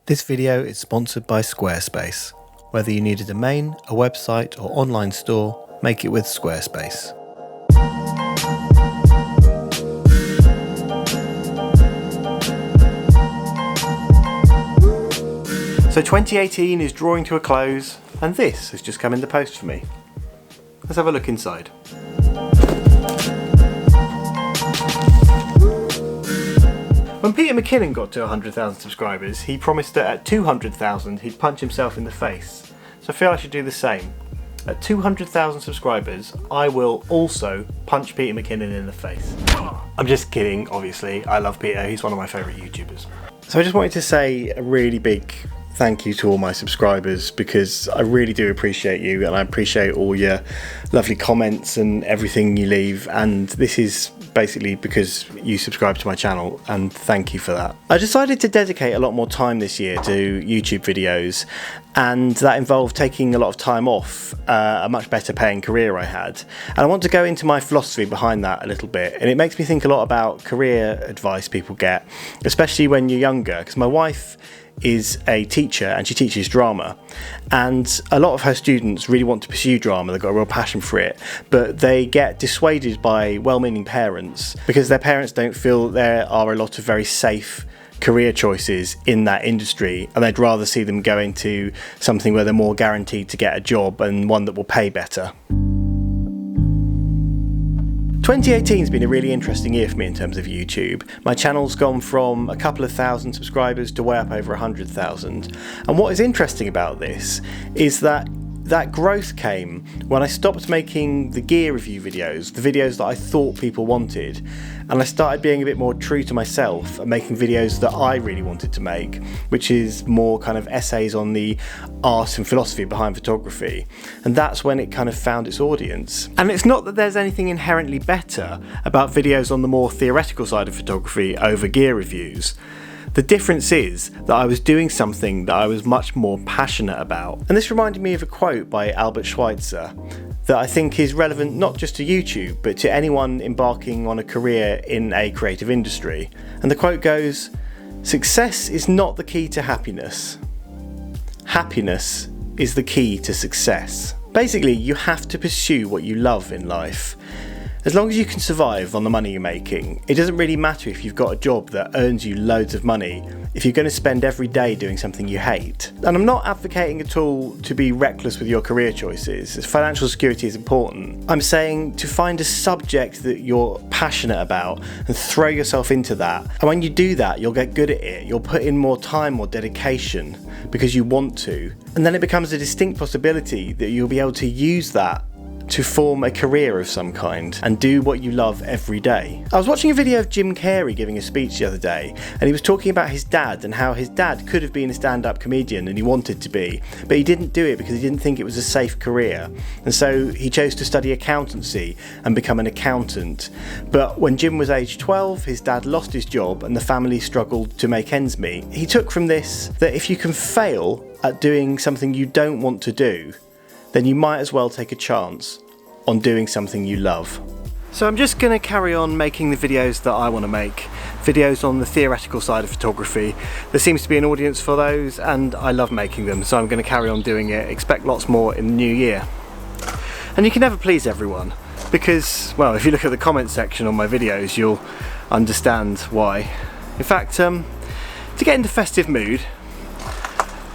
This video is sponsored by Squarespace. Whether you need a domain, a website or online store, make it with Squarespace. So 2018 is drawing to a close and this has just come in the post for me. Let's have a look inside. When Peter McKinnon got to 100,000 subscribers, he promised that at 200,000 he'd punch himself in the face. So I feel I should do the same. At 200,000 subscribers, I will also punch Peter McKinnon in the face. I'm just kidding, obviously. I love Peter, he's one of my favourite YouTubers. So I just wanted to say a really big thank you to all my subscribers because I really do appreciate you and I appreciate all your lovely comments and everything you leave, and this is basically because you subscribe to my channel, and thank you for that. I decided to dedicate a lot more time this year to YouTube videos, and that involved taking a lot of time off a much better paying career I had, and I want to go into my philosophy behind that a little bit, and it makes me think a lot about career advice people get, especially when you're younger, because my wife is a teacher and she teaches drama, and a lot of her students really want to pursue drama. They've got a real passion for it, but they get dissuaded by well-meaning parents because their parents don't feel there are a lot of very safe career choices in that industry, and they'd rather see them go into something where they're more guaranteed to get a job and one that will pay better. 2018 has been a really interesting year for me in terms of YouTube. My channel's gone from a couple of thousand subscribers to way up over 100,000. And what is interesting about this is that growth came when I stopped making the gear review videos, the videos that I thought people wanted, and I started being a bit more true to myself and making videos that I really wanted to make, which is more kind of essays on the art and philosophy behind photography. And that's when it kind of found its audience. And it's not that there's anything inherently better about videos on the more theoretical side of photography over gear reviews. The difference is that I was doing something that I was much more passionate about. And this reminded me of a quote by Albert Schweitzer that I think is relevant not just to YouTube, but to anyone embarking on a career in a creative industry. And the quote goes, "Success is not the key to happiness. Happiness is the key to success." Basically, you have to pursue what you love in life. As long as you can survive on the money you're making, it doesn't really matter if you've got a job that earns you loads of money if you're going to spend every day doing something you hate. And I'm not advocating at all to be reckless with your career choices, as financial security is important. I'm saying to find a subject that you're passionate about and throw yourself into that. And when you do that, you'll get good at it. You'll put in more time, more dedication because you want to. And then it becomes a distinct possibility that you'll be able to use that to form a career of some kind and do what you love every day. I was watching a video of Jim Carrey giving a speech the other day, and he was talking about his dad and how his dad could have been a stand-up comedian and he wanted to be, but he didn't do it because he didn't think it was a safe career, and so he chose to study accountancy and become an accountant. But when Jim was age 12, his dad lost his job and the family struggled to make ends meet. He took from this that if you can fail at doing something you don't want to do, then you might as well take a chance on doing something you love. So I'm just going to carry on making the videos that I want to make, videos on the theoretical side of photography. There seems to be an audience for those and I love making them, so I'm going to carry on doing it. Expect lots more in the new year. And you can never please everyone because, well, if you look at the comment section on my videos you'll understand why. In fact, to get into festive mood,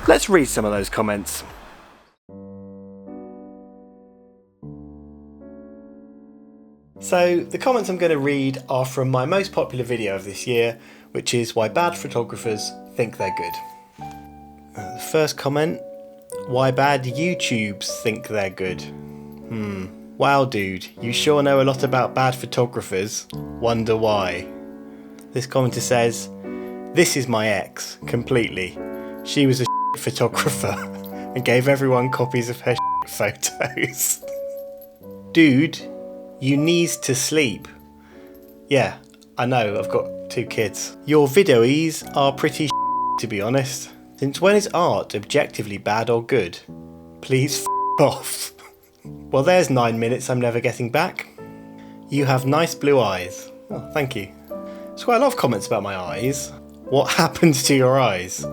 let's read some of those comments. So the comments I'm going to read are from my most popular video of this year, which is why bad photographers think they're good. The first comment, why bad YouTubes think they're good. Wow dude, you sure know a lot about bad photographers. Wonder why. This commenter says, this is my ex, completely. She was a photographer and gave everyone copies of her photos. Dude, you needs to sleep. Yeah, I know, I've got 2 kids. Your videos are pretty to be honest. Since when is art objectively bad or good? Please off. Well, there's 9 minutes I'm never getting back. You have nice blue eyes. Oh, thank you. There's quite a lot of comments about my eyes. What happened to your eyes?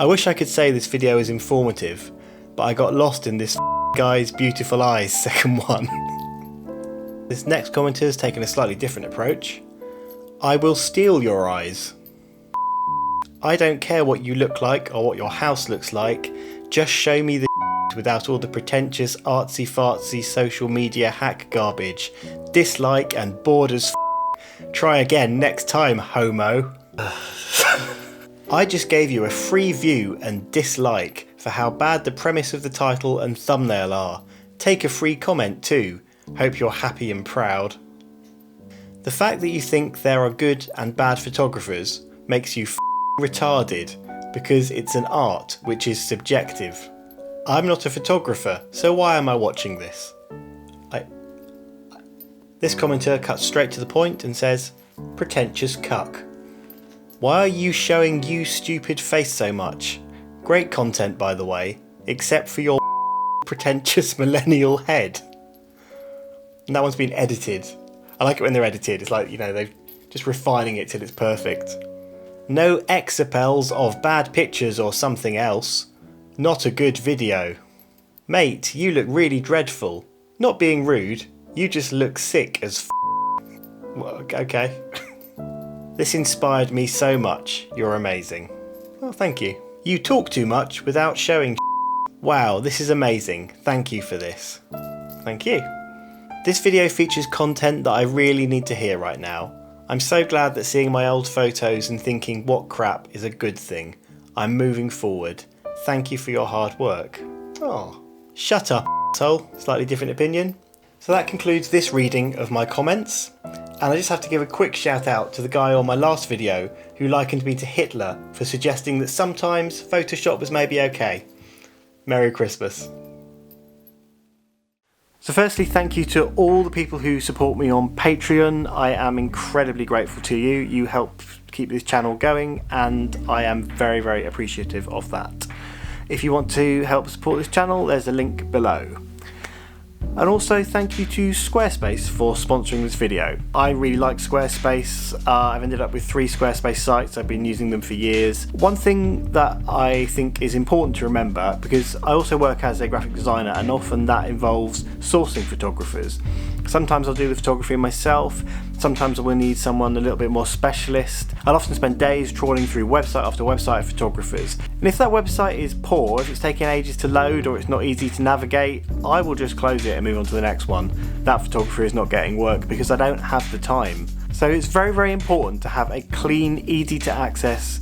I wish I could say this video is informative, but I got lost in this guy's beautiful eyes second one. This next commenter has taken a slightly different approach. I will steal your eyes. I don't care what you look like or what your house looks like, just show me the without all the pretentious artsy fartsy social media hack garbage. Dislike and bored as Try again next time, homo. I just gave you a free view and dislike for how bad the premise of the title and thumbnail are. Take a free comment too. Hope you're happy and proud. The fact that you think there are good and bad photographers makes you retarded, because it's an art which is subjective. I'm not a photographer, so why am I watching this? This commenter cuts straight to the point and says, pretentious cuck. Why are you showing you stupid face so much? Great content, by the way, except for your pretentious millennial head. And that one's been edited. I like it when they're edited. It's like, you know, they're just refining it till it's perfect. No exapels of bad pictures or something else. Not a good video. Mate, you look really dreadful. Not being rude, you just look sick as Well, okay. This inspired me so much. You're amazing. Well, thank you. You talk too much without showing. Wow, this is amazing. Thank you for this. Thank you. This video features content that I really need to hear right now. I'm so glad that seeing my old photos and thinking what crap is a good thing. I'm moving forward. Thank you for your hard work. Oh, shut up, asshole. Slightly different opinion. So that concludes this reading of my comments. And I just have to give a quick shout out to the guy on my last video who likened me to Hitler for suggesting that sometimes Photoshop was maybe okay. Merry Christmas. So firstly, thank you to all the people who support me on Patreon. I am incredibly grateful to you. You help keep this channel going and I am very, very appreciative of that. If you want to help support this channel, there's a link below. And also thank you to Squarespace for sponsoring this video. I really like Squarespace. I've ended up with 3 Squarespace sites. I've been using them for years. One thing that I think is important to remember, because I also work as a graphic designer and often that involves sourcing photographers. Sometimes I'll do the photography myself, sometimes I will need someone a little bit more specialist. I'll often spend days trawling through website after website of photographers. And if that website is poor, if it's taking ages to load or it's not easy to navigate, I will just close it and move on to the next one. That photographer is not getting work because I don't have the time. So it's very, very important to have a clean, easy to access,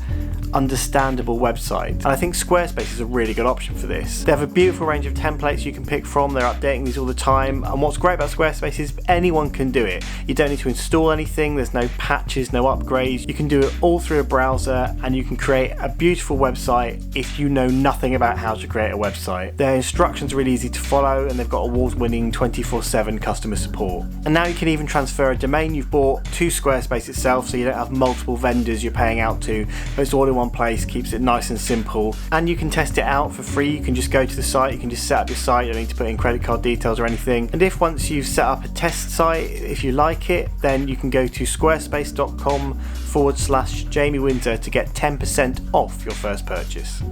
understandable website. And I think Squarespace is a really good option for this. They have a beautiful range of templates you can pick from. They're updating these all the time. And what's great about Squarespace is anyone can do it. You don't need to install anything. There's no patches, no upgrades. You can do it all through a browser and you can create a beautiful website if you know nothing about how to create a website. Their instructions are really easy to follow and they've got award-winning 24/7 customer support. And now you can even transfer a domain you've bought to Squarespace itself, so you don't have multiple vendors you're paying out to. It's all in one place, keeps it nice and simple, and you can test it out for free. You can just go to the site, you can just set up your site, you don't need to put in credit card details or anything. And if once you've set up a test site, if you like it, then you can go to squarespace.com/Jamie Windsor to get 10% off your first purchase.